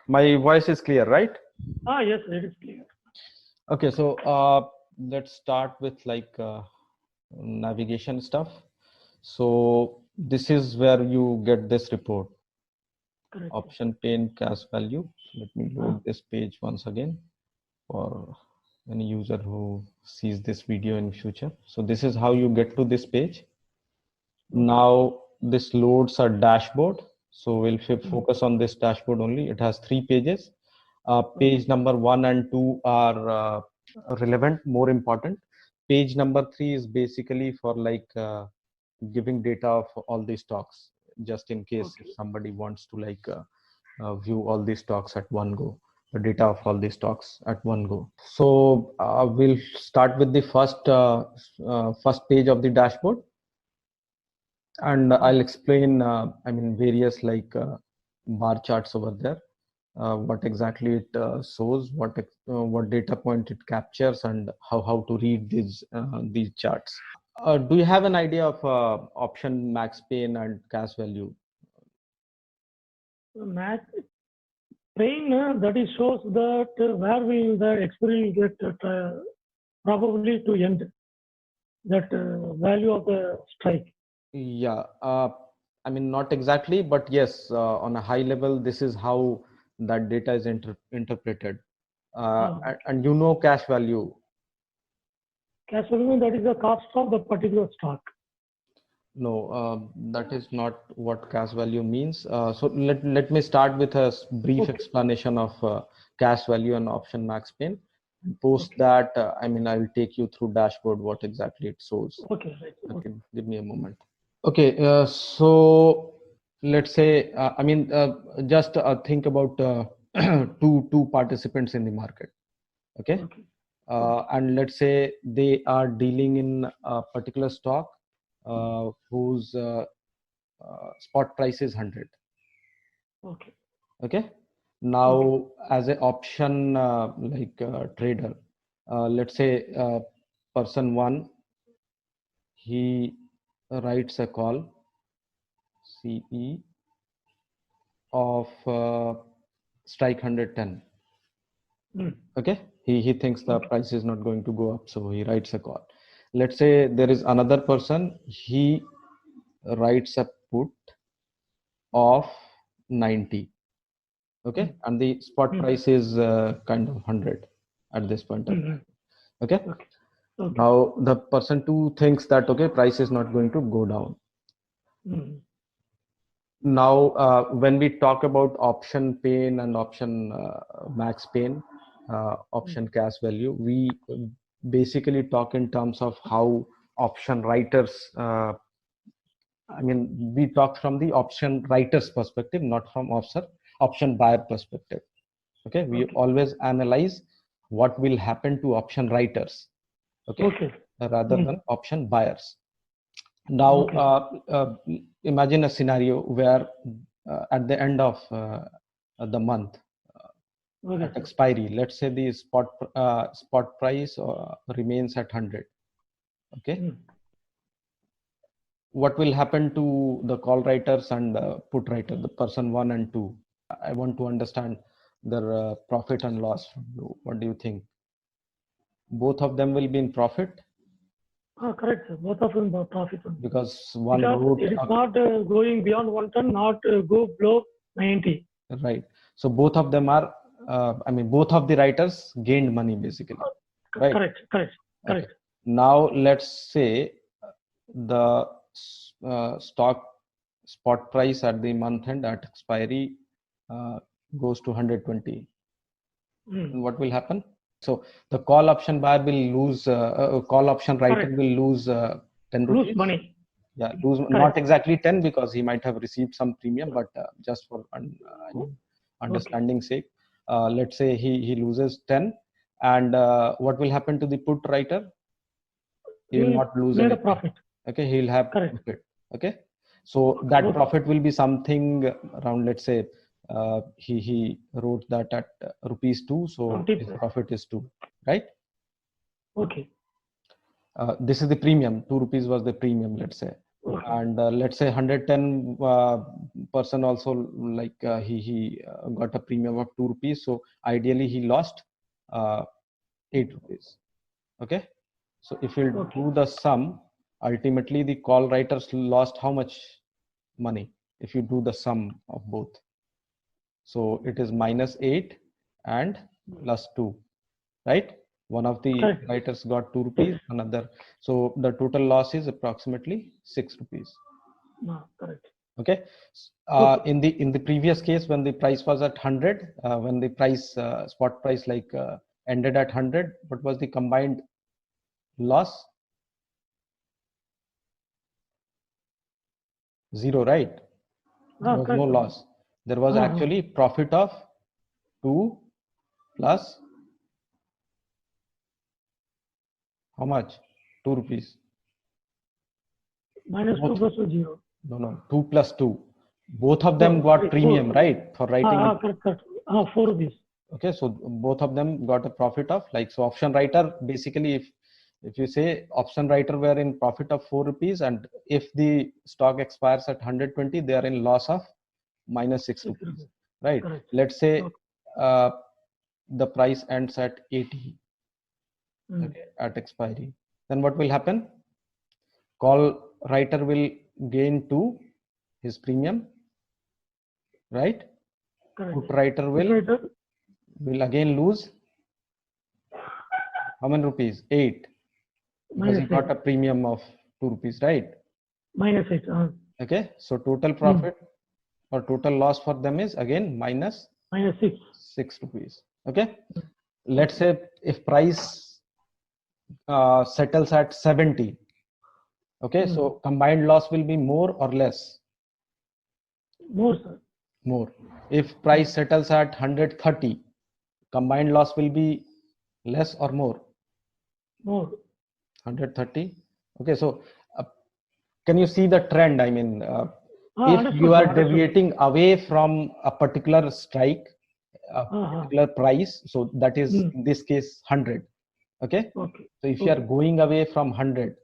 My voice is clear, right? Yes, it is clear. Okay, so let's start with like navigation stuff. So this is where you get this report, Correct. option pane cash value. Let me load this page once again for any user who sees this video in future. So this is how you get to this page. Now this loads a dashboard. So we'll focus on this dashboard only. It has 3 pages. Page number 1 and 2 are relevant, more important. Page number 3 is basically for like giving data of all these stocks, just in case if somebody wants to like view all these stocks at one go, the data of all these stocks at one go. So we'll start with the first page of the dashboard, and I'll explain various like bar charts over there, what exactly it shows, what data point it captures, and how to read these charts. Do you have an idea of option max pain and cash value? Max pain that is shows that where will the expiry will get probably to end that value of the strike. Yeah, I mean not exactly, but yes, on a high level, this is how that data is interpreted. And you know cash value. Cash value, that is the cost of the particular stock. No, that is not what cash value means. So let me start with a brief explanation of cash value and option max pain. Post that, I will take you through dashboard, what exactly it shows. Okay, right. Okay, give me a moment. Okay, so let's say, just think about two participants in the market. Okay. And let's say they are dealing in a particular stock whose spot price is 100. Okay. Now as an option trader, let's say person 1, he writes a call CE of strike 110. Okay, he thinks the price is not going to go up, so he writes a call. Let's say there is another person, he writes a put of 90. Okay, and the spot price is kind of 100 at this point of time. Okay. Now the person 2 thinks that okay, price is not going to go down. Now when we talk about option pain and option max pain, option cash value, we basically talk in terms of how option writers we talk from the option writer's perspective, not from option buyer perspective. Okay, we always analyze what will happen to option writers, rather than option buyers. Now imagine a scenario where at the end of the month, at expiry, let's say the spot price remains at 100. Okay. What will happen to the call writers and the put writer, the person 1 and 2? I want to understand their profit and loss from you. What do you think? Both of them will be in profit? Correct, sir. Both of them are profit. Because one wrote, it is not going beyond 110, not go below 90. Right. So both of them are, both of the writers gained money basically. Right? Correct. Okay. Now let's say the stock spot price at the month end at expiry goes to 120. What will happen? So the call option buyer will lose, call option writer will lose 10 rupees. Lose money. Yeah, lose not exactly 10 because he might have received some premium, but just for understanding sake, let's say he loses 10, and what will happen to the put writer? He will not lose any profit. Okay, he'll have profit. Okay, so that profit will be something around, let's say he wrote that at rupees 2, so his profit is 2, right? Okay. This is the premium. 2 rupees was the premium, let's say. Okay. and let's say 110 person also, like he got a premium of 2 rupees, so ideally he lost 8 rupees. Okay, so if you Okay. do the sum, ultimately the call writers lost how much money if you do the sum of both? So it is -8 and +2, right? One of the Correct. writers got 2 rupees, another, so the total loss is approximately 6 rupees. No, correct. Okay. Okay. In the previous case, when the price was at 100, when the price spot price ended at 100, what was the combined loss? 0, right? There was no Correct. loss. There was actually profit of 2 plus how much? 2 rupees. -2 Both. plus 0. No, 2 plus 2. Both of them got premium, right? For writing. Correct. 4 rupees. Okay, so both of them got a profit of, like, so option writer, basically, if you say option writer were in profit of 4 rupees, and if the stock expires at 120, they are in loss of -6 rupees, right? Correct. Let's say Okay. the price ends at 80, okay, at expiry, then what will happen? Call writer will gain 2, his premium, right? Correct. Put writer will again lose how many rupees? 8, because he got a premium of 2 rupees, right? -8. Okay, so total profit or total loss for them is again -6. -6 rupees. Okay, let's say if price settles at 70, okay, so combined loss will be more or less? More, sir. More. If price settles at 130, combined loss will be less or more? More. 130. Okay, so can you see the trend? I mean, if Understood, you sir, are understood. deviating away from a particular strike, a particular price, so that is in this case 100. Okay, Okay. so if you are going away from 100,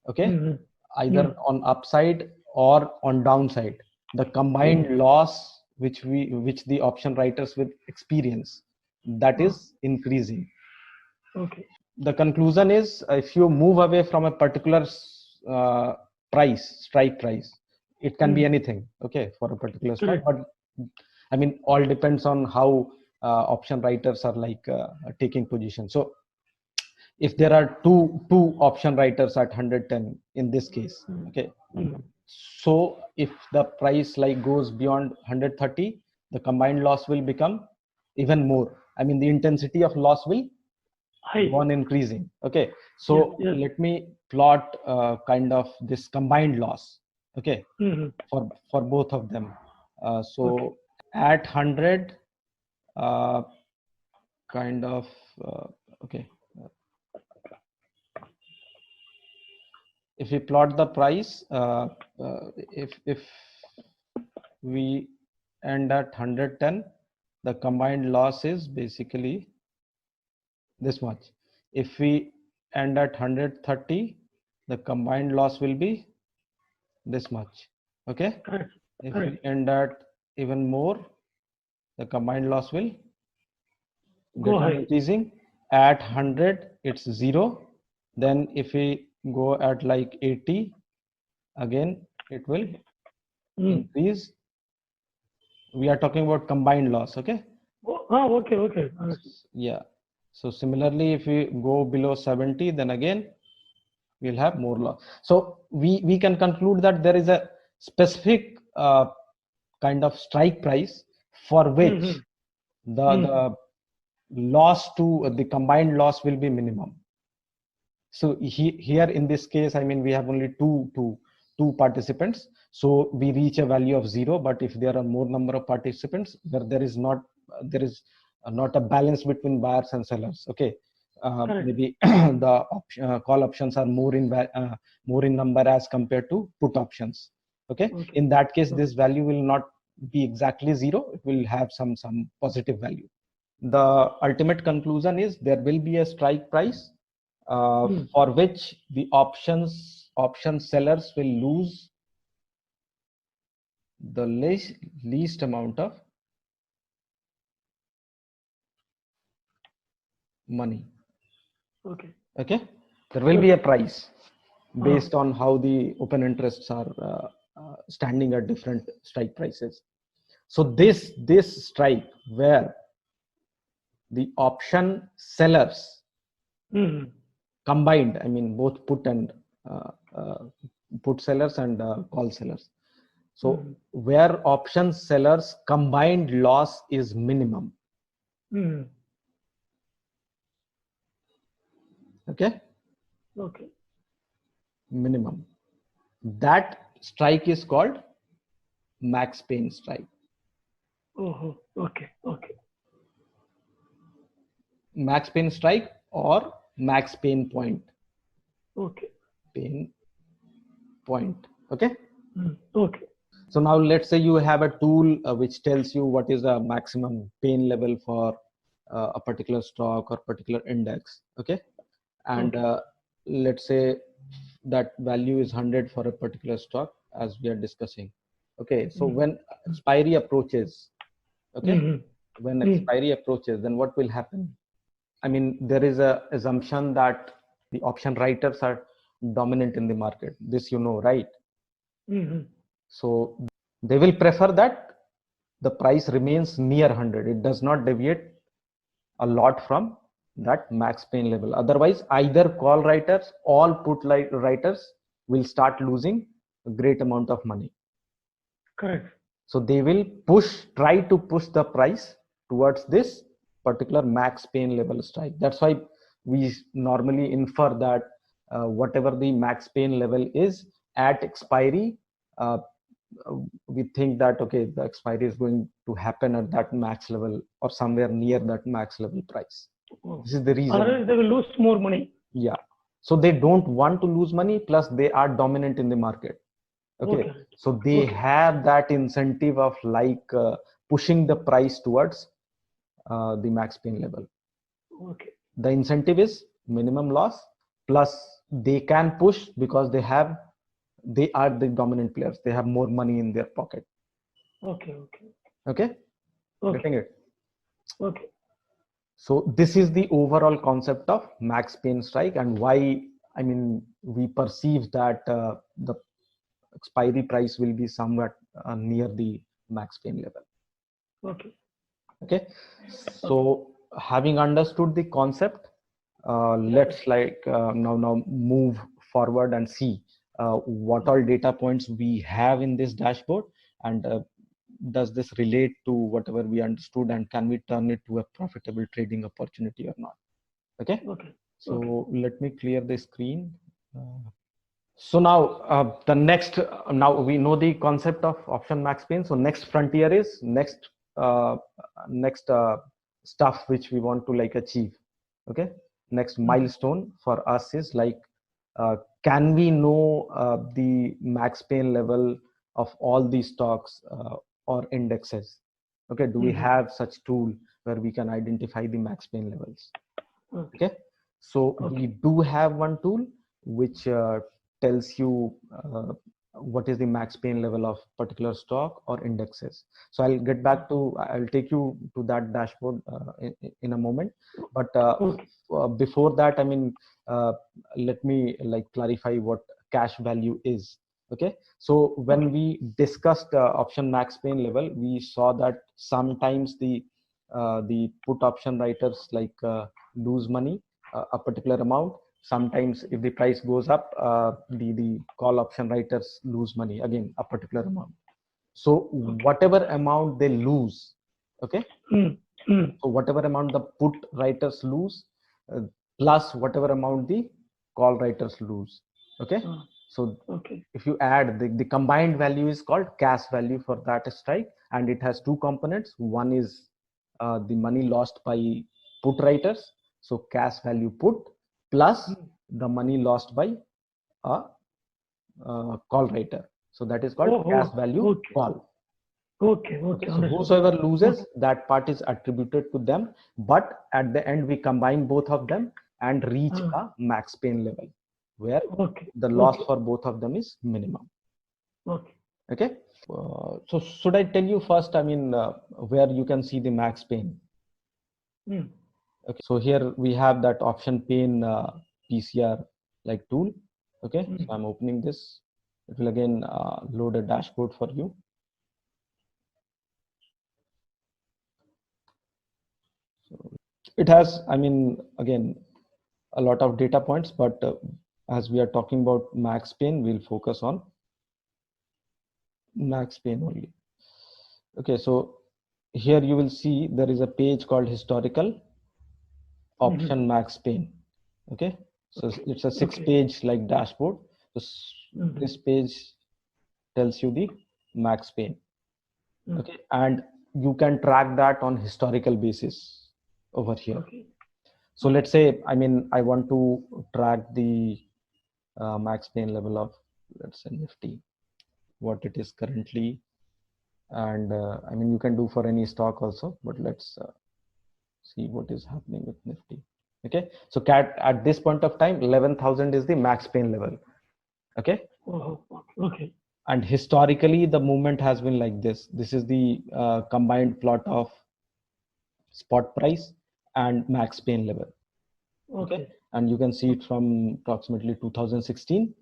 okay, either on upside or on downside, the combined loss which the option writers will experience, that is increasing. Okay. The conclusion is, if you move away from a particular strike price, it can be anything, okay, for a particular strike, but I mean, all depends on how option writers are taking position. So if there are two option writers at 110 in this case, okay, so if the price goes beyond 130, the combined loss will become even more. I mean, the intensity of loss will go on increasing. Okay, so let me plot kind of this combined loss, okay, for both of them. So at 100, kind of okay, if we plot the price, if we end at 110, the combined loss is basically this much. If we end at 130, the combined loss will be this much. Okay, if we end at even more, the combined loss will get on increasing. At 100 it's 0. Then if we go at 80, again it will increase. We are talking about combined loss. Okay. Okay. Yeah, so similarly, if we go below 70, then again we'll have more loss. So we can conclude that there is a specific kind of strike price for which the loss to the combined loss will be minimum. So here in this case, I mean, we have only two participants, so we reach a value of 0. But if there are more number of participants, where there is not a balance between buyers and sellers, okay, maybe the call options are more in number as compared to put options. Okay, in that case, this value will not be exactly 0. It will have some positive value. The ultimate conclusion is there will be a strike price for which the options option sellers will lose the least amount of money. Okay. Okay, there will be a price based on how the open interests are standing at different strike prices. So this strike where the option sellers combined, I mean both put and put sellers and call sellers. So where option sellers combined loss is minimum. Okay. Okay. Minimum. That strike is called max pain strike. Oh, okay. Okay. Max pain strike or max pain point. Okay. Pain point. Okay. Okay. So now let's say you have a tool which tells you what is the maximum pain level for a particular stock or particular index. Okay. And let's say that value is 100 for a particular stock as we are discussing. Okay. So when expiry approaches, okay, when expiry approaches, then what will happen? I mean, there is a assumption that the option writers are dominant in the market. This you know, right? So they will prefer that the price remains near 100. It does not deviate a lot from that max pain level. Otherwise, either call writers or put writers will start losing a great amount of money. Correct. So they will try to push the price towards this particular max pain level strike. That's why we normally infer that whatever the max pain level is at expiry, we think that okay, the expiry is going to happen at that max level or somewhere near that max level price. This is the reason. Otherwise, they will lose more money. Yeah. So they don't want to lose money, plus they are dominant in the market. Okay. So they have that incentive of like pushing the price towards the max pain level. Okay. The incentive is minimum loss, plus they can push because they are the dominant players. They have more money in their pocket. Okay. Okay. Getting it? Okay. So this is the overall concept of max pain strike, and why, I mean, we perceive that the expiry price will be somewhat near the max pain level. Okay. So having understood the concept, let's now move forward and see what all data points we have in this dashboard, and does this relate to whatever we understood, and can we turn it to a profitable trading opportunity or not? Okay. So let me clear the screen. So now the next, now we know the concept of option max pain. So next frontier is next stuff which we want to like achieve. Okay. Next milestone for us is like, can we know the max pain level of all these stocks or indexes? Okay. Do we have such tool where we can identify the max pain levels? Okay. So we do have one tool which tells you what is the max pain level of particular stock or indexes. So I'll take you to that dashboard in a moment. But before that, I mean, let me like clarify what cash value is. Okay. So when we discussed option max pain level, we saw that sometimes the put option writers like lose money a particular amount. Sometimes if the price goes up, the call option writers lose money again a particular amount. So whatever amount they lose, okay, so whatever amount the put writers lose plus whatever amount the call writers lose, okay. So if you add the combined value is called cash value for that strike, and it has two components. One is the money lost by put writers, so cash value put, plus the money lost by a call writer, so that is called cash value call. Okay. So whosoever loses, that part is attributed to them, but at the end we combine both of them and reach a max pain level, where Okay. the loss Okay. for both of them is minimum. Okay. Okay. So should I tell you first, I mean, where you can see the max pain? Hmm. Okay. So here we have that option pain PCR like tool. Okay. Hmm. So I'm opening this. It will again load a dashboard for you. So it has, I mean, again, a lot of data points, but as we are talking about max pain, we'll focus on max pain only. Okay, so here you will see there is a page called historical option max pain. Okay, so Okay. it's a 6 Okay. page like dashboard. So Mhm. this page tells you the max pain. Okay, and you can track that on historical basis over here. Okay. So let's say, I mean, I want to track the max pain level of, let's say, Nifty, what it is currently. And I mean, you can do for any stock also, but let's see what is happening with Nifty. Okay, so cat at this point of time, 11,000 is the max pain level. Okay, Oh, okay. and historically, the movement has been like this. This is the combined plot of spot price and max pain level. Okay, and you can see it from approximately 2016.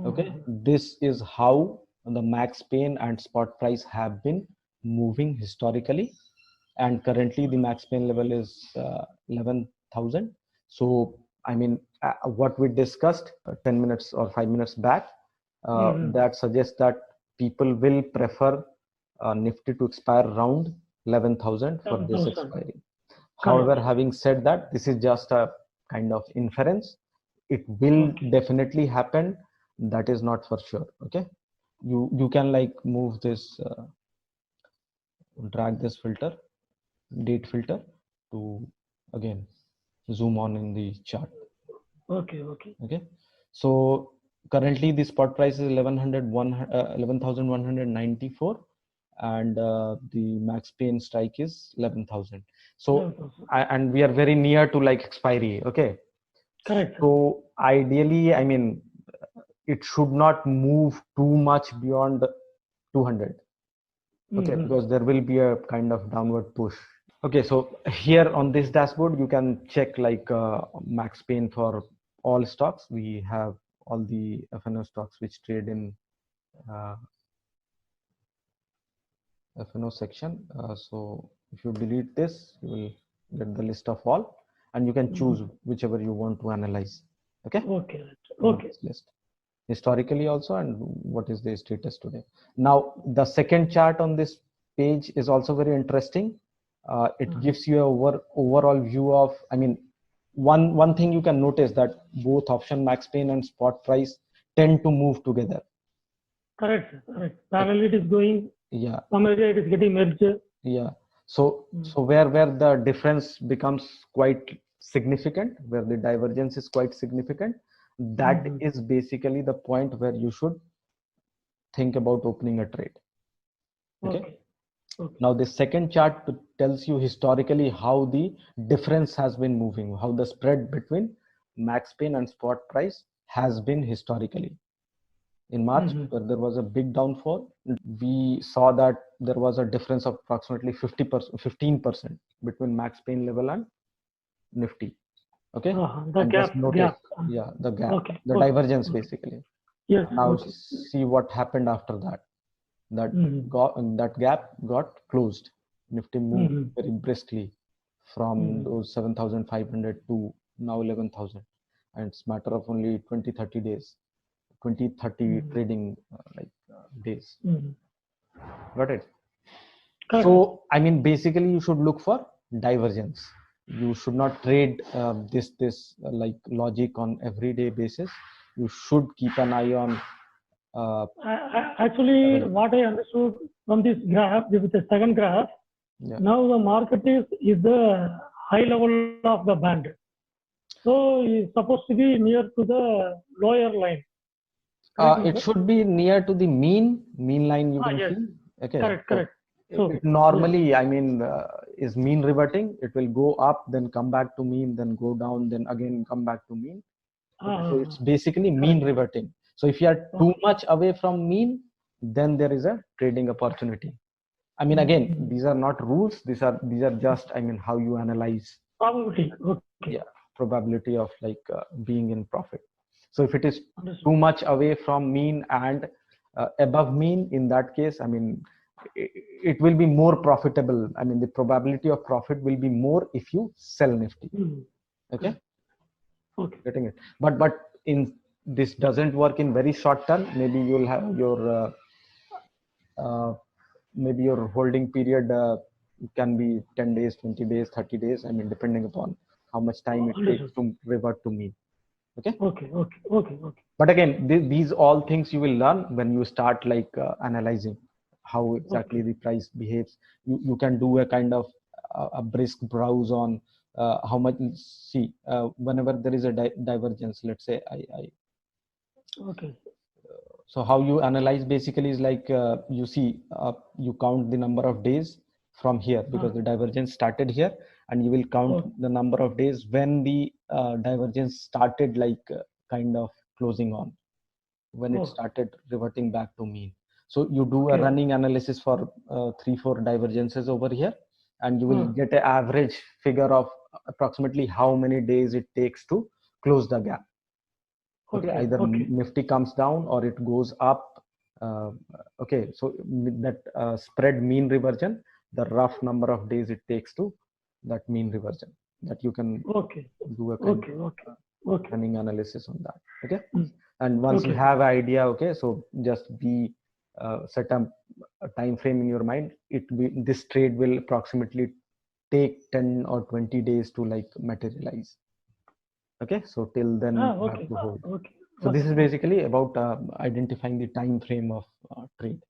Okay, this is how the max pain and spot price have been moving historically, and currently the max pain level is 11,000. So I mean, what we discussed 10 minutes or 5 minutes back, that suggests that people will prefer Nifty to expire around 11,000 for this 11,000. expiry. Correct. However, having said that, this is just a kind of inference. It will definitely happen. That is not for sure. Okay, you can like move this, drag this filter, date filter, to again zoom on in the chart. Okay. Okay. Okay, so currently the spot price is 11,194, and the max pain strike is 11,000. So 11,000. and we are very near to like expiry. Okay, Correct. so ideally, I mean, it should not move too much beyond 200. Okay, because there will be a kind of downward push. Okay, so here on this dashboard, you can check like max pain for all stocks. We have all the FNO stocks which trade in uh, FNO section. So if you delete this, you will get the list of all, and you can choose whichever you want to analyze. Okay. Okay. From Okay. this list, historically also, and what is the status today. Now, the second chart on this page is also very interesting. It gives you a overall view of, I mean, one thing you can notice that both option max pain and spot price tend to move together. Correct. Correct. Parallel it is going. Yeah. Some area it is getting merged. Yeah. So where the difference becomes quite significant, where the divergence is quite significant, that is basically the point where you should think about opening a trade. Okay. Now the second chart tells you historically how the difference has been moving, how the spread between max pain and spot price has been historically. In March, where there was a big downfall, we saw that there was a difference of approximately 50%, 15% between max pain level and Nifty. Okay, The and just gap. notice, yeah, the gap, Okay. the divergence basically. Yes. Now Okay. see what happened after that. That gap got closed. Nifty moved very briskly from those 7,500 to now 11,000, and it's matter of only 20-30 days, 20-30 trading days. Got it? So I mean, basically, you should look for divergence. You should not trade this like logic on everyday basis. You should keep an eye on. Actually, what I understood from this graph, this is the second graph. Yeah. Now the market is the high level of the band. So it's supposed to be near to the lower line. It should be near to the mean line you can yes. see. Okay. Correct. Correct. So It normally, I mean, is mean reverting. It will go up, then come back to mean, then go down, then again come back to mean. Okay, so it's Ah, basically mean reverting. So if you are too okay. much away from mean, then there is a trading opportunity. I mean, again, these are not rules. These are just, I mean, how you analyze, Probability. Okay. yeah, probability of like being in profit. So if it is Understood. too much away from mean and above mean, in that case, I mean, it will be more profitable. I mean, the probability of profit will be more if you sell Nifty. Hmm. Okay, Okay. getting it. But in this doesn't work in very short term. Maybe you'll have your uh, maybe your holding period can be 10 days, 20 days, 30 days. I mean, depending upon how much time it takes Understood. to revert to mean. Okay. Okay. Okay. Okay. Okay. But again, these all things you will learn when you start like analyzing how exactly Okay. the price behaves. You can do a kind of a brisk browse on how much. See, whenever there is a divergence, let's say Okay. so how you analyze basically is like you see you count the number of days from here because the divergence started here, and you will count Oh. the number of days when the divergence started like kind of closing on, when it Oh. started reverting back to mean. So you do a Okay. running analysis for 3-4 divergences over here, and you will get an average figure of approximately how many days it takes to close the gap. Okay, Okay. either Okay. Nifty comes down or it goes up. Okay, so that spread mean reversion, the rough number of days it takes to that mean reversion, that you can Okay. do a kind Okay. of Okay. Okay. running analysis on that. Okay, Hmm. and once you Okay. have idea, okay, so just be set up a time frame in your mind. This trade will approximately take 10 or 20 days to like materialize. Okay, so till then you have Okay. to hold. Okay. So this is Okay. basically about identifying the time frame of trade.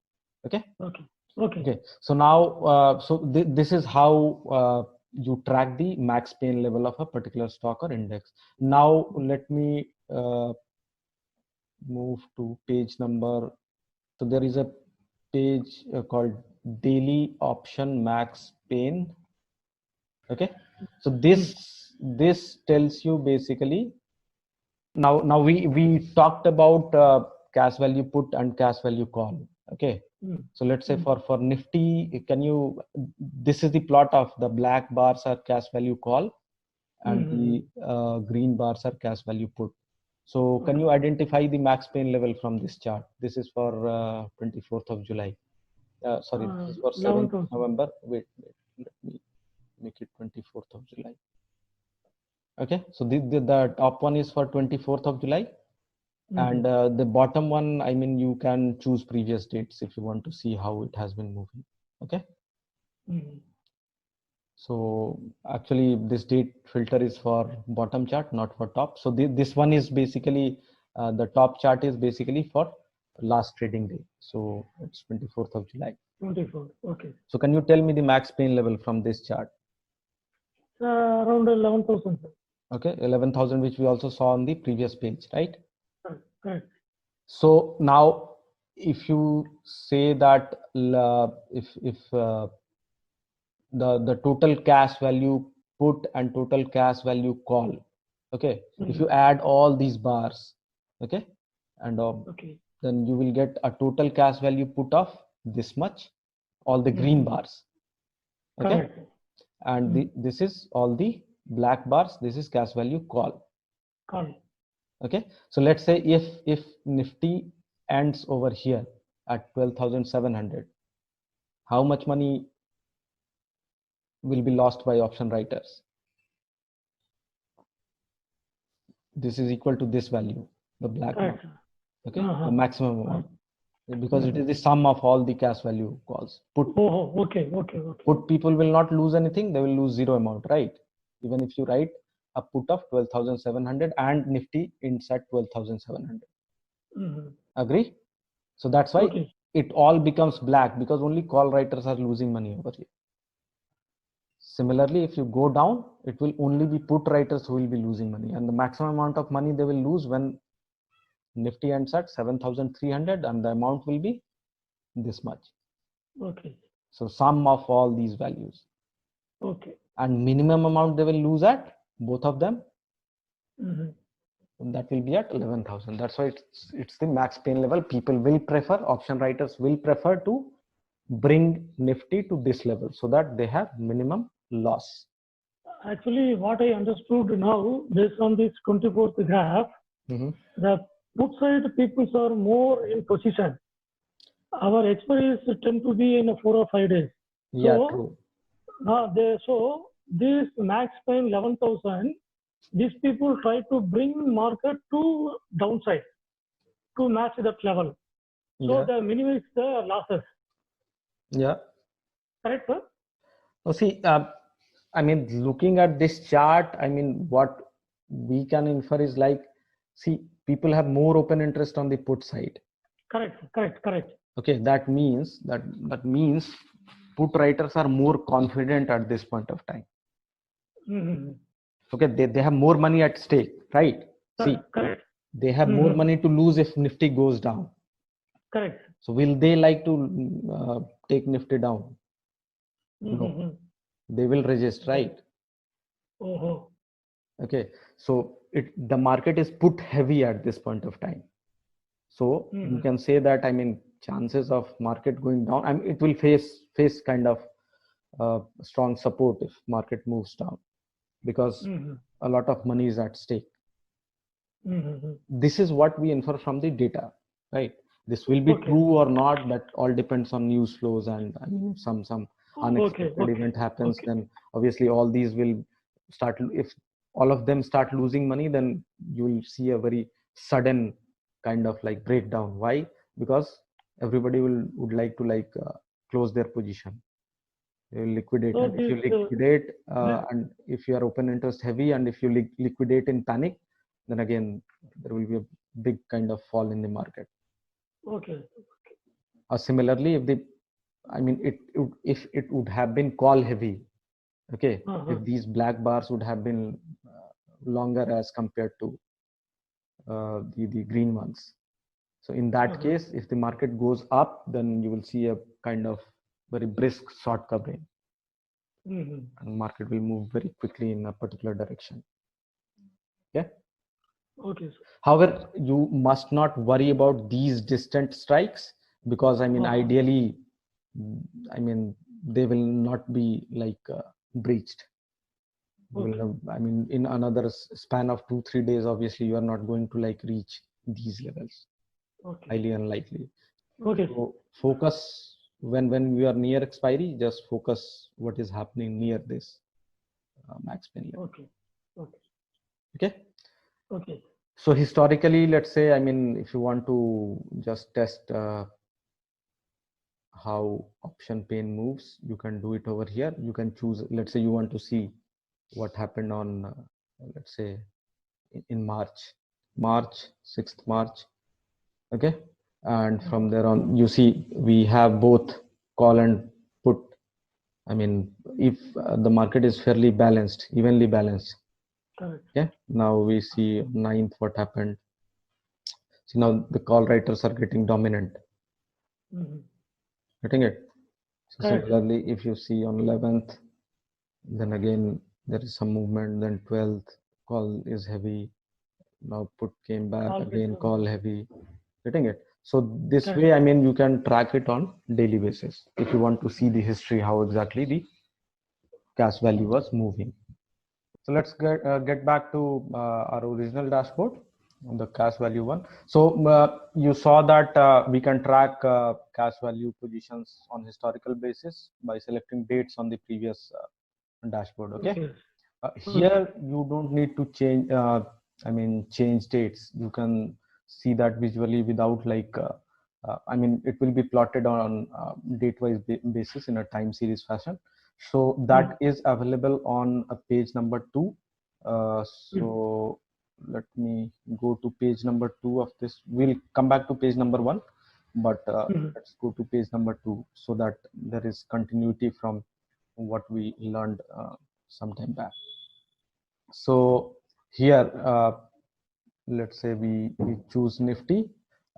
Okay. Okay. Okay. Okay. So now, this is how you track the max pain level of a particular stock or index. Now let me move to page number. So there is a page called daily option max pain. Okay. So this tells you basically. Now we talked about cash value put and cash value call. Okay, so let's say for Nifty, can you, this is the plot of the black bars are cash value call and the green bars are cash value put. So can you identify the max pain level from this chart? This is for 24th of July. Sorry, this is for 7th 11,000. November. Wait, let me make it 24th of July. Okay, so the top one is for 24th of July, and the bottom one, I mean, you can choose previous dates if you want to see how it has been moving. Okay, so actually this date filter is for bottom chart, not for top. So this one is basically the top chart is basically for last trading day, so it's 24th of July. 24. Okay. So can you tell me the max pain level from this chart? Around 11,000. Okay, 11,000, which we also saw on the previous page, right? Correct. So now if you say that if the total cash value put and total cash value call, okay, if you add all these bars, okay, and Okay. then you will get a total cash value put of this much, all the green bars. Okay, Correct. and this is all the black bars, this is cash value call. Correct. Okay, so let's say if Nifty ends over here at 12,700, how much money will be lost by option writers? This is equal to this value, the black one. Correct. Okay, the maximum amount, because it is the Mhm. sum of all the cash value calls. Oh, okay. Okay. Okay. Put people will not lose anything, they will lose zero amount, right? Even if you write a put of 12,700 and Nifty ends at 12,700. Agree? So that's why Okay. it all becomes black, because only call writers are losing money over here. Similarly, if you go down, it will only be put writers who will be losing money, and the maximum amount of money they will lose when Nifty ends at 7,300, and the amount will be this much. Okay. So sum of all these values. Okay. And minimum amount they will lose at both of them that will be at 11,000. That's why it's the max pain level. People will prefer, option writers will prefer to bring Nifty to this level so that they have minimum loss. Actually, what I understood now, based on this 24th graph, Mhm. the put side people are more in position. Our expiries tend to be in 4 or 5 days. Yeah, So, true. so this max pain 11,000, these people try to bring market to downside to match that level. So Yeah, they minimize the losses. yeah. Correct, sir? Oh, see, I mean, looking at this chart, I mean, what we can infer is like, see, people have more open interest on the put side. Correct, correct, correct. Okay, that means put writers are more confident at this point of time. Mm-hmm. Okay, they have more money at stake, right? See, Correct, they have more money to lose if Nifty goes down. correct. So will they like to take Nifty down? No, Mm-hmm. they will resist, right? Oh, Okay, so the market is put heavy at this point of time. So you can say that, I mean, chances of market going down, I mean, it will face kind of strong support if market moves down, because a lot of money is at stake. This is what we infer from the data, right? This will be true or not, that all depends on news flows, and I mean, some unexpected event happens, then obviously all these will start. If all of them start losing money, then you will see a very sudden kind of like breakdown. Why? Because everybody would like to close their position. They will liquidate, so and if you this, liquidate and if you are open interest heavy, and if you liquidate in panic, then again there will be a big kind of fall in the market. okay. Similarly, if the, I mean, if it would have been call heavy, okay, if these black bars would have been longer as compared to the green ones, so in that case, if the market goes up, then you will see a kind of very brisk short covering, and market will move very quickly in a particular direction. Yeah. Okay. However, you must not worry about these distant strikes, because I mean, ideally, I mean, they will not be like breached. I mean, in another span of 2-3 days, obviously, you are not going to like reach these levels. Highly unlikely. Okay. So focus when we are near expiry, just focus what is happening near this max pin level. Okay. Okay. So historically, let's say, I mean, if you want to just test how option pain moves, you can do it over here. You can choose, let's say you want to see what happened on, let's say in March 6th March. Okay. And from there on, you see we have both call and put. I mean, if the market is fairly balanced, evenly balanced. Yeah. Now we see 9th what happened. So now the call writers are getting dominant. Getting it? So similarly, if you see on 11th, then again there is some movement. Then 12th, call is heavy. Now put came back again, call heavy. Getting it? So this way, I mean, you can track it on daily basis if you want to see the history, how exactly the cash value was moving. So let's get back to our original dashboard on the cash value one. So you saw that we can track cash value positions on historical basis by selecting dates on the previous dashboard. Okay. Here you don't need to change. I mean, change dates. You can see that visually without like. I mean, it will be plotted on date-wise basis in a time series fashion. So that is available on page number 2. So let me go to page number 2 of this. We'll come back to page number 1, but let's go to page number 2 so that there is continuity from what we learned some time back. So here, let's say we choose Nifty.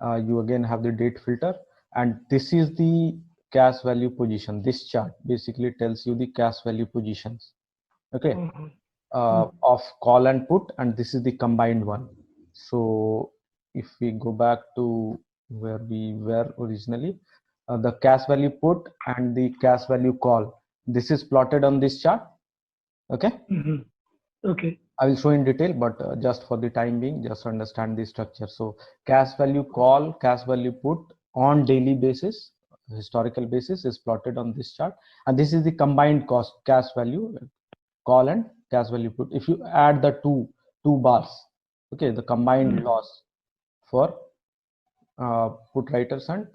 You again have the date filter, and this is the cash value position. This chart basically tells you the cash value positions. Okay. Of call and put, and this is the combined one. So if we go back to where we were originally, the cash value put and the cash value call, this is plotted on this chart. Okay. Okay. I will show in detail, but just for the time being, just understand the structure. So cash value call, cash value put on daily basis, historical basis is plotted on this chart. And this is the combined cost, cash value call and cash value put. If you add the two bars, okay, the combined loss for put writers and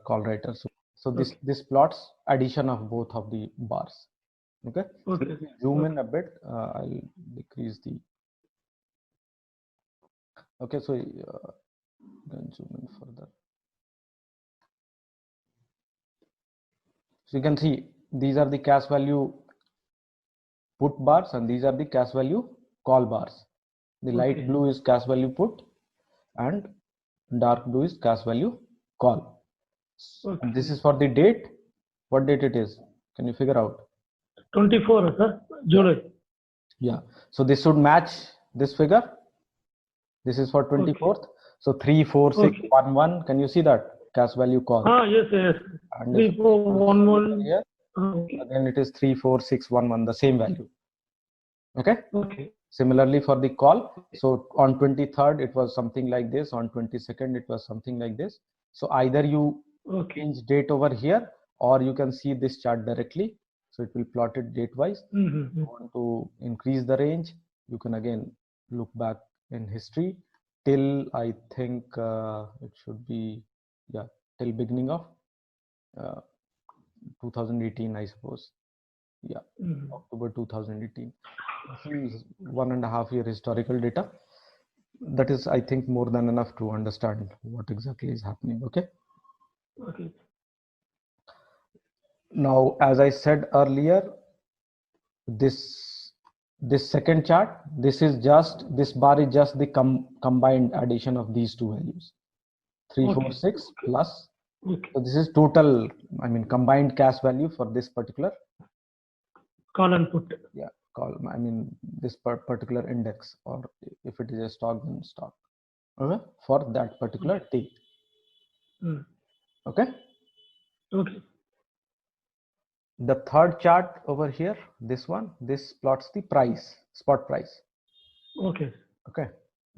call writers. So this plots addition of both of the bars. Okay. Okay. So if we zoom in a bit, I'll decrease the. Okay, so then zoom in further. So you can see these are the cash value put bars and these are the cash value call bars. The light blue is cash value put and dark blue is cash value call. And this is for the date. What date it is? Can you figure out? 24, sir, July. Yeah. So this should match this figure. This is for 24th. So 3, 4, 6, 1, 1. Can you see that cash value call? Yes. And 3, 4, 1, 1. Here, again it is 3, 4, 6, 1, 1, the same value. Okay. Okay. Similarly for the call, so on 23rd it was something like this, on 22nd it was something like this. So either you change date over here or you can see this chart directly, so it will plot it date wise. If you want to increase the range, you can again look back in history till I think it should be till beginning of 2018, I suppose. October 2018. This is 1.5 year historical data. That is, I think, more than enough to understand what exactly is happening. Okay. Now, as I said earlier, this second chart, this bar is just the combined addition of these two values, 346 plus. So this is total, I mean, combined cash value for this particular call and put. Yeah, call. I mean, this particular index, or if it is a stock, then stock. Okay, for that particular date. Okay. The third chart over here, this one, this plots the price, spot price. Okay.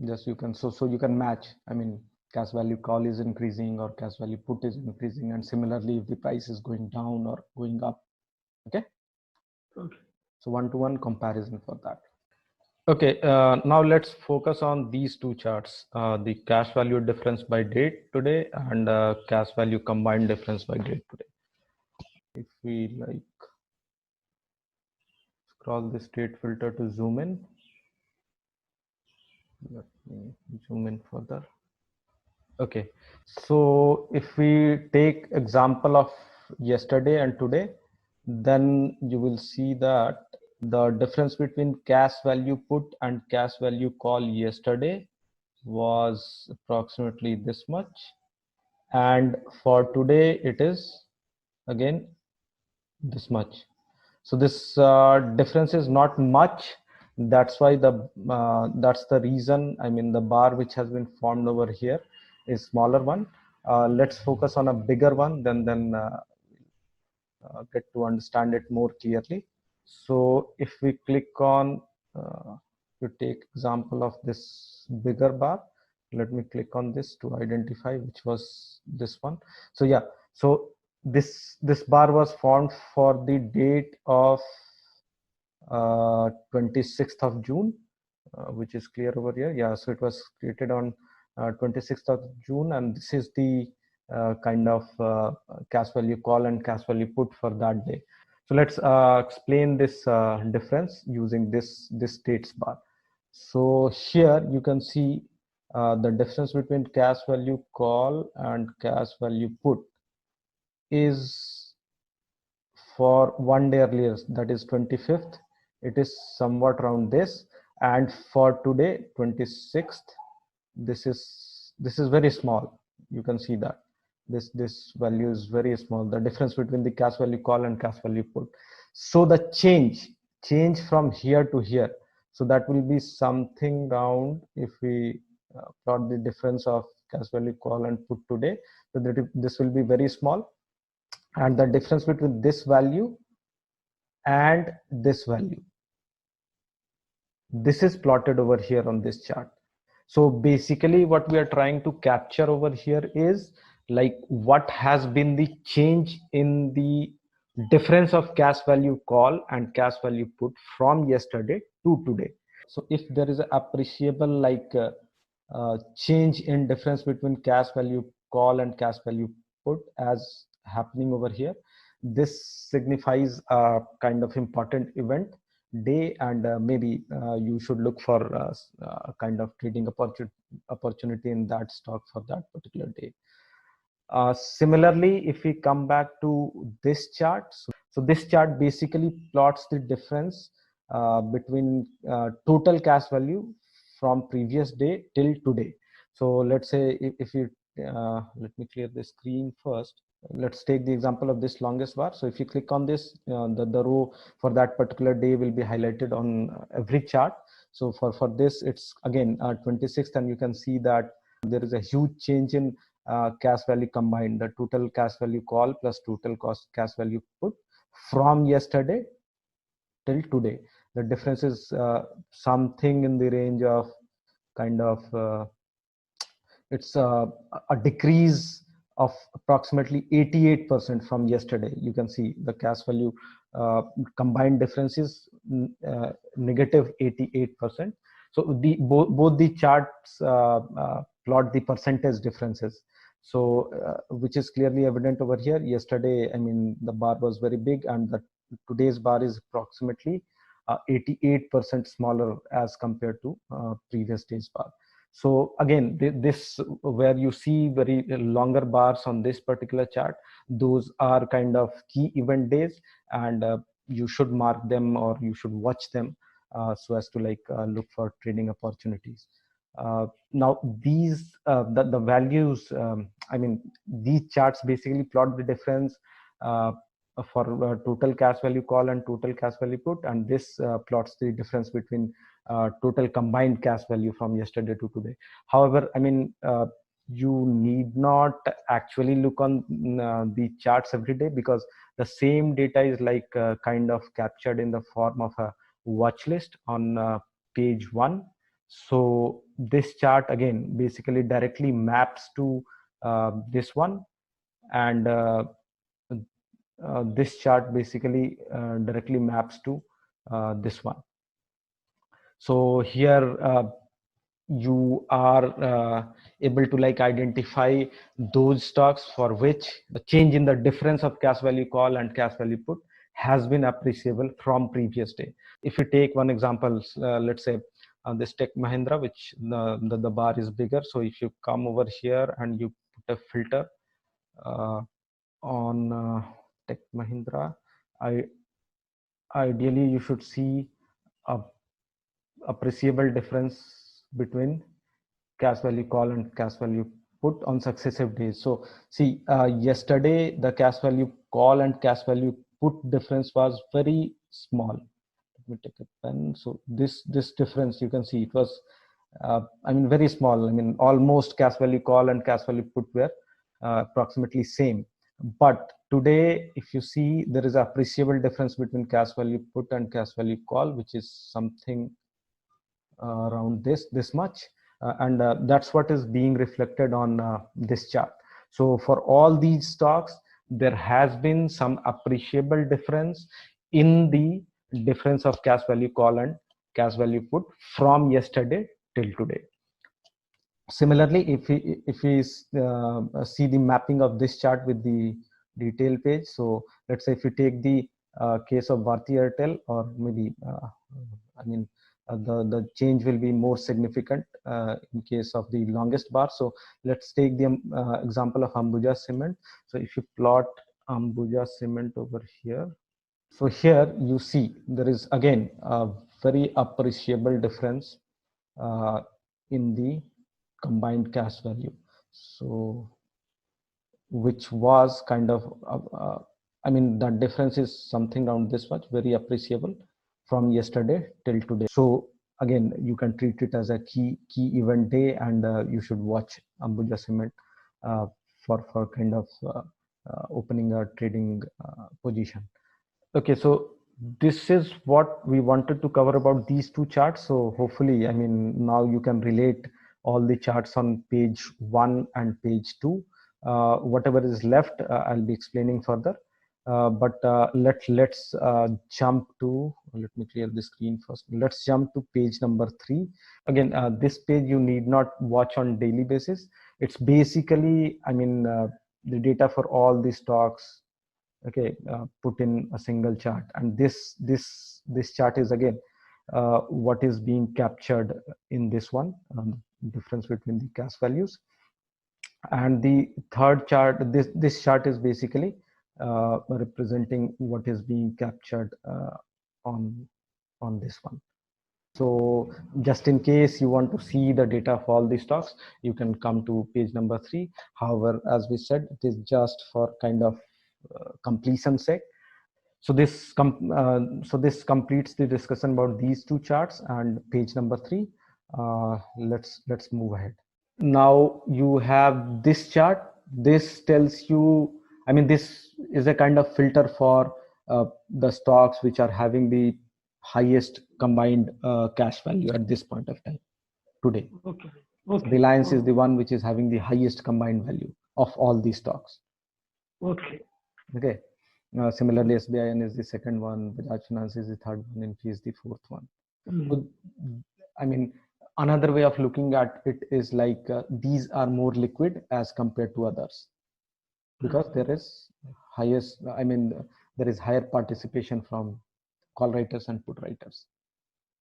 Just you can so you can match. I mean, cash value call is increasing or cash value put is increasing, and similarly, if the price is going down or going up. Okay. So one-to-one comparison for that. Okay, now let's focus on these two charts, the cash value difference by date today and cash value combined difference by date today. If we like scroll this date filter to zoom in, let me zoom in further. Okay, so if we take example of yesterday and today, then you will see that the difference between cash value put and cash value call yesterday was approximately this much, and for today it is again this much. So this difference is not much. That's why that's the reason, I mean, the bar which has been formed over here is smaller one. Let's focus on a bigger one, then get to understand it more clearly. So if we click on to take example of this bigger bar, let me click on this to identify which was this one. So yeah, so this bar was formed for the date of 26th of June, which is clear over here. Yeah, so it was created on 26th of June, and this is the kind of cash value call and cash value put for that day. So let's explain this difference using this dates bar. So here you can see the difference between cash value call and cash value put is for 1 day earlier, that is 25th. It is somewhat around this, and for today 26th, this is very small. You can see that this value is very small, the difference between the cash value call and cash value put. So the change from here to here, so that will be something around, if we plot the difference of cash value call and put today, so that this will be very small, and the difference between this value and this value, this is plotted over here on this chart. So basically what we are trying to capture over here is like what has been the change in the difference of cash value call and cash value put from yesterday to today. So if there is an appreciable change in difference between cash value call and cash value put as happening over here, this signifies a kind of important event day, and maybe you should look for a kind of trading opportunity in that stock for that particular day. Similarly, if we come back to this chart, so this chart basically plots the difference between total cash value from previous day till today. So let's say if you let me clear the screen first. Let's take the example of this longest bar. So if you click on this, the row for that particular day will be highlighted on every chart. So for this, it's again 26th, and you can see that there is a huge change in cash value combined, the total cash value call plus total cost cash value put from yesterday till today. The difference is something in the range of kind of it's a decrease of approximately 88% from yesterday. You can see the cash value combined difference is negative 88%. So the both the charts plot the percentage differences. So which is clearly evident over here. Yesterday, I mean, the bar was very big, and the today's bar is approximately 88% smaller as compared to previous day's bar. So again, this where you see very longer bars on this particular chart, those are kind of key event days, and you should mark them or you should watch them so as to look for trading opportunities. Now these the values, I mean, these charts basically plot the difference for total cash value call and total cash value put, and this plots the difference between total combined cash value from yesterday to today. However, I mean, you need not actually look on the charts every day, because the same data is kind of captured in the form of a watch list on page 1. So this chart again basically directly maps to this one, and this chart basically directly maps to this one. So here you are able to identify those stocks for which the change in the difference of cash value call and cash value put has been appreciable from previous day. If you take one example, let's say this Tech Mahindra, which the bar is bigger. So if you come over here and you put a filter on Tech Mahindra, ideally you should see a appreciable difference between cash value call and cash value put on successive days. So see, yesterday the cash value call and cash value put difference was very small. Let me take a pen. So this difference, you can see it was I mean, very small. I mean, almost cash value call and cash value put were approximately same. But today, if you see, there is an appreciable difference between cash value put and cash value call, which is something around this much, and that's what is being reflected on this chart. So for all these stocks, there has been some appreciable difference in the difference of cash value call and cash value put from yesterday till today. Similarly, if we see the mapping of this chart with the detail page, so let's say if you take the case of Bharti Airtel, or maybe I mean, the change will be more significant in case of the longest bar. So let's take the example of Ambuja Cement. So if you plot Ambuja Cement over here, so here you see there is again a very appreciable difference in the combined cash value. So which was kind of I mean, that difference is something around this much, very appreciable from yesterday till today. So again, you can treat it as a key event day, and you should watch Ambuja Cement for kind of opening a trading position. Okay, so this is what we wanted to cover about these two charts. So hopefully, I mean, now you can relate all the charts on page 1 and page 2. Whatever is left, I'll be explaining further. But let's jump to, let me clear the screen first. Let's jump to page number 3. Again, this page you need not watch on daily basis. It's basically, I mean, the data for all the stocks, okay, put in a single chart, and this chart is again what is being captured in this one, difference between the cash values. And the third chart, this chart is basically representing what is being captured on this one. So just in case you want to see the data of all the stocks, you can come to page number 3. However, as we said, it is just for kind of completion sake. So this completes the discussion about these two charts and page number 3. Let's move ahead. Now you have this chart. This tells you, I mean, this is a kind of filter for the stocks which are having the highest combined cash value at this point of time today. Okay. Reliance is the one which is having the highest combined value of all these stocks. Okay. Okay. Similarly, SBIN is the second one, Bajaj Finance is the third one, Infy is the fourth one. So, I mean, another way of looking at it is like these are more liquid as compared to others, because there is highest, I mean, there is higher participation from call writers and put writers.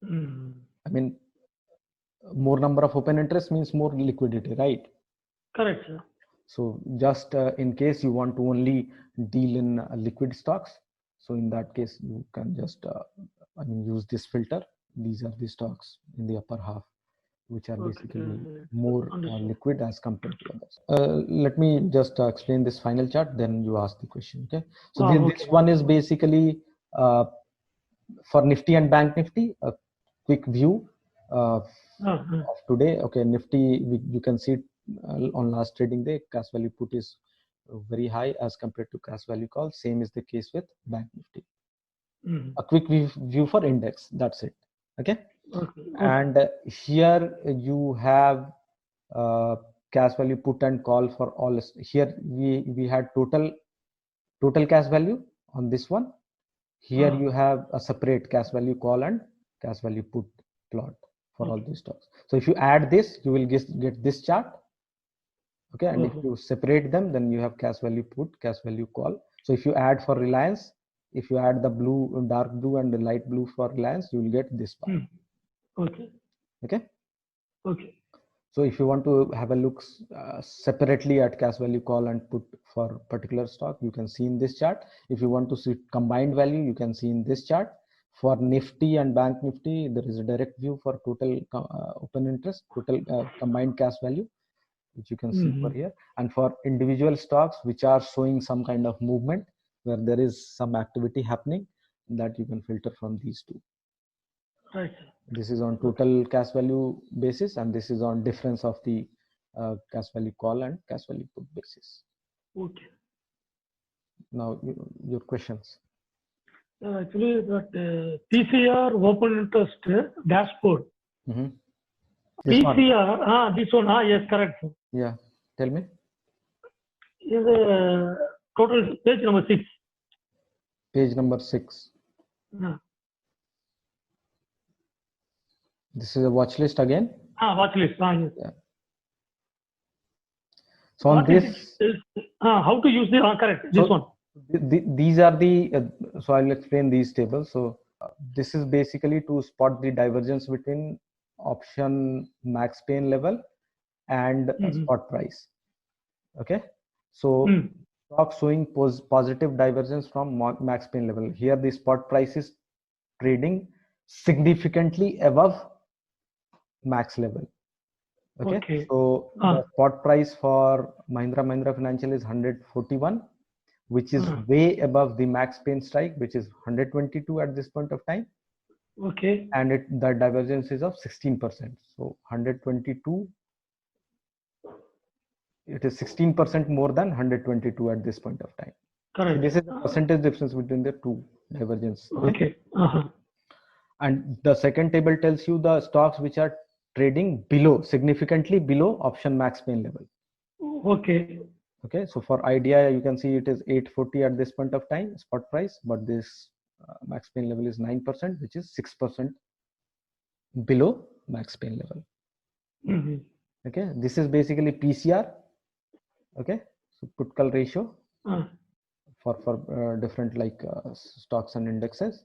I mean, more number of open interest means more liquidity, right? Correct, sir. So just in case you want to only deal in liquid stocks, so in that case you can just I mean, use this filter. These are the stocks in the upper half which are basically more liquid as compared to others. Let me just explain this final chart, then you ask the question. Okay, so this one is basically for Nifty and Bank Nifty, a quick view of today. Okay, Nifty, you can see on last trading day, cash value put is very high as compared to cash value call. Same is the case with Bank Nifty. A quick view for index, that's it. Okay. And here you have cash value put and call for all. Here we had total cash value on this one. Here you have a separate cash value call and cash value put plot for all these stocks. So if you add this, you will get this chart. Okay, and if you separate them, then you have cash value put, cash value call. So if you add for Reliance, if you add the blue, dark blue and the light blue for Reliance, you will get this part. Okay. So if you want to have a look separately at cash value call and put for particular stock, you can see in this chart. If you want to see combined value, you can see in this chart. For Nifty and Bank Nifty, there is a direct view for total open interest, total combined cash value, which you can see over here. And for individual stocks which are showing some kind of movement where there is some activity happening, that you can filter from these two. Right. This is on total cash value basis, and this is on difference of the cash value call and cash value put basis. Okay. Now your questions. Actually, that PCR open interest dashboard. This PCR, one. This one, yes, correct. Yeah, tell me. Is total page number 6. Page number 6. This is a watch list again. Watch list. Yes. Yeah. So on this, how to use the correct this one. These are the so I'll explain these tables. So this is basically to spot the divergence between option max pain level and spot price. Okay, so stock showing positive divergence from max pain level. Here the spot price is trading significantly above max level. Okay. So the spot price for Mahindra Financial is 141, which is way above the max pain strike, which is 122 at this point of time. Okay. and the divergence is of 16%. So 122, it is 16% more than 122 at this point of time. So Correct. this is the percentage difference between the two divergence. Okay. Uh-huh. And the second table tells you the stocks which are trading below, significantly below option max pain level. Okay. Okay, so for idea, you can see it is 840 at this point of time, spot price, but this max pain level is 9%, which is 6% below max pain level. Mhm. Okay, this is basically PCR. Okay, so put call ratio Uh, for different like stocks and indexes.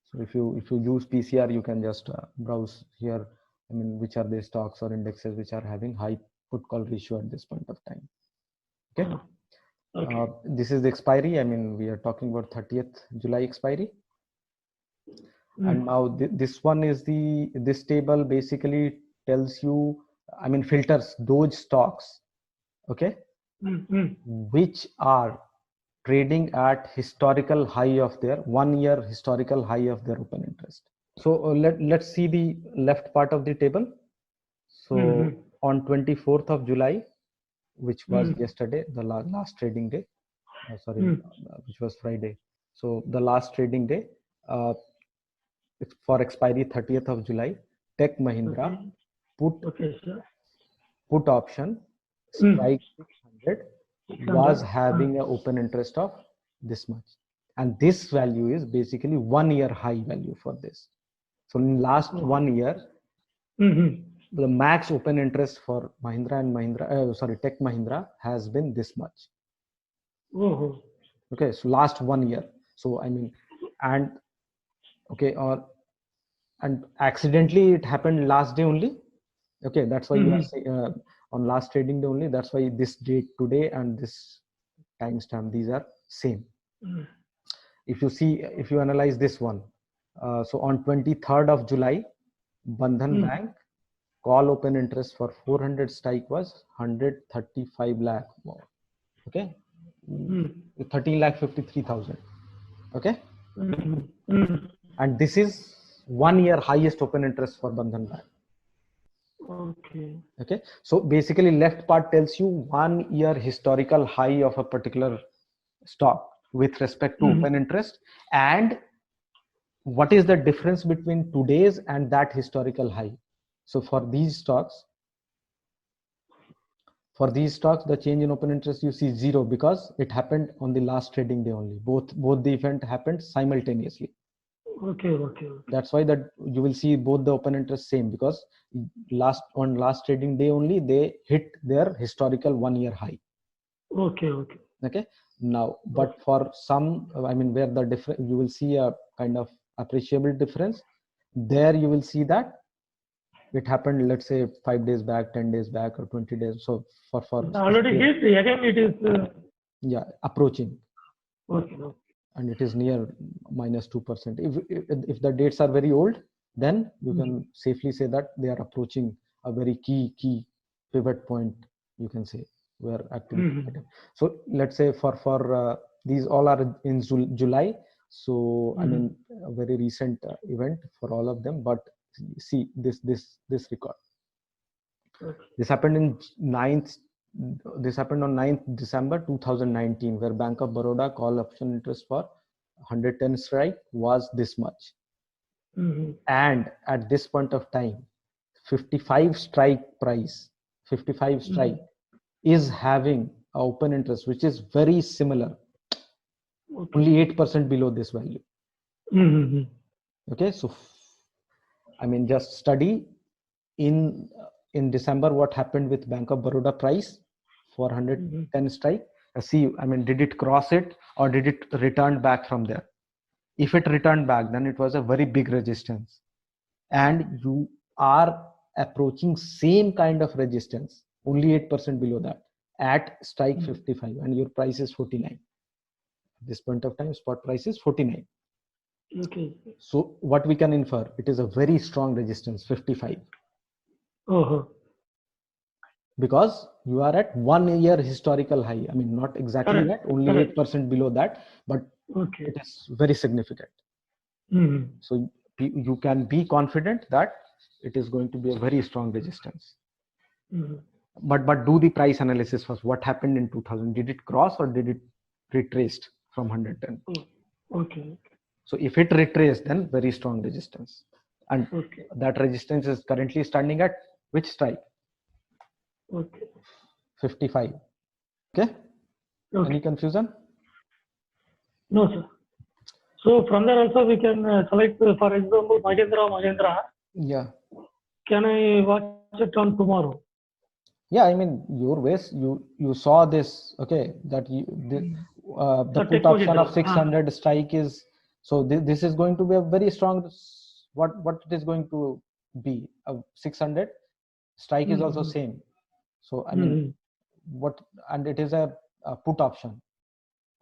So if you use PCR, you can just browse here. I mean, which are the stocks or indexes which are having high put call ratio at this point of time. Okay. okay. This is the expiry. I mean, we are talking about 30th July expiry. And now this one is this table basically tells you, I mean, filters those stocks, okay, which are trading at historical high of their 1 year historical high of their open interest. So let's see the left part of the table. So on 24th of July, which was yesterday, the last trading day, which was Friday. So the last trading day, for expiry 30th of July, Tech Mahindra Okay, sir. put option strike 600 was 600. having an open interest of this much, and this value is basically 1 year high value for this. So in last 1 year, the max open interest for Mahindra and Mahindra, Tech Mahindra has been this much. Oh. Okay, so last 1 year. So I mean, and okay, and accidentally it happened last day only. Okay, that's why you are saying on last trading day only. That's why this date today and this timestamp, these are same. If you analyze this one, so on 23rd of July, Bandhan Bank call open interest for 400 strike was 135 lakh more. Okay, 13 lakh 53,000. Okay, and this is 1 year highest open interest for Bandhan Bank. Okay. Okay, so basically left part tells you 1 year historical high of a particular stock with respect to open interest, and what is the difference between today's and that historical high. So for these stocks, the change in open interest you see zero, because it happened on the last trading day only. Both the event happened simultaneously. Okay. That's why that you will see both the open interest same, because on last trading day only they hit their historical 1 year high. Okay, now but for some, I mean, where the difference, you will see a kind of appreciable difference there. You will see that it happened, let's say 5 days back, 10 days back, or 20 days. So for Already hit, again it is. Yeah, approaching. Okay. And it is near -2%. If the dates are very old, then you can safely say that they are approaching a very key pivot point, you can say, where activity. So let's say for these all are in July. So I mean, a very recent event for all of them. But see this record. This happened in 9th. This happened on 9th December 2019, where Bank of Baroda call option interest for 110 strike was this much. And at this point of time, 55 strike price, 55 strike is having an open interest which is very similar, only 8% below this value. Okay, so I mean, just study in December what happened with Bank of Baroda price for 110 strike. See, I mean, did it cross it or did it return back from there? If it returned back, then it was a very big resistance, and you are approaching same kind of resistance, only 8% below that at strike 55, and your price is 49. At this point of time, spot price is 49. Okay. So what we can infer, it is a very strong resistance, 55. Because you are at 1 year historical high. I mean, not exactly that, only 8% below that, but it is very significant. So you can be confident that it is going to be a very strong resistance. Mhm. But do the price analysis first. What happened in 2000? Did it cross or did it retraced from 110? Okay. So if it retraced, then very strong resistance, and Okay. that resistance is currently standing at which strike? Okay. 55. Okay. Any Okay. confusion? No, sir. So from there also we can select, for example, Mahendra. Yeah. Can I watch it on tomorrow? Yeah, I mean, your ways, you saw this, okay, that the Take put option of Mahindra. 600 strike is, so this is going to be a very strong, what it is going to be, 600 strike is also Mhm. same. So I mean, Mhm. what, and it is a put option,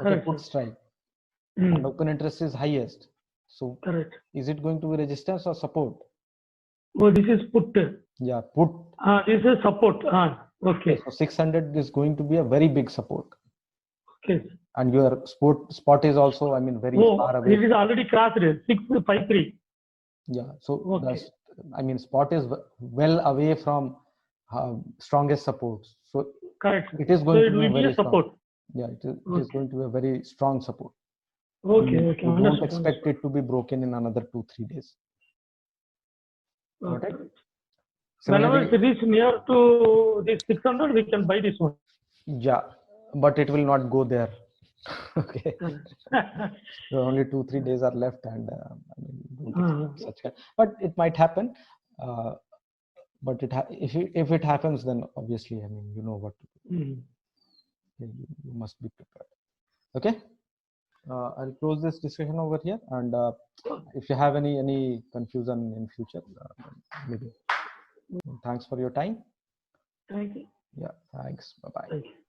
okay, Correct, put sir. strike, Mhm. and open interest is highest. So Correct. is it going to be resistance or support? Oh, this is put. Yeah, put. This is support. Okay, Okay. so 600 is going to be a very big support, Okay. and your spot is also, I mean, very far Oh, away. it is already crossed 653. Yeah, so Okay. that's, I mean, spot is well away from strongest supports. So Correct. it is So going to it be a will be very a strong. support. Yeah, it is Okay. going to be a very strong support. Okay. You Okay. don't Understood. expect it to be broken in another 2-3 days. Got Okay. it? Whenever Similarly, it is near to this 600, we can buy this one. yeah, but it will not go there. Okay. Correct. So only 2-3 days are left, and I mean, don't Uh, expect such kind. But it might happen. But if it happens, then obviously, I mean, you know what to do. mm. You must be prepared. Okay. I'll close this discussion over here, and if you have any confusion in future, maybe. Thanks for your time. Thank you. Yeah, thanks. Bye bye. Thank you.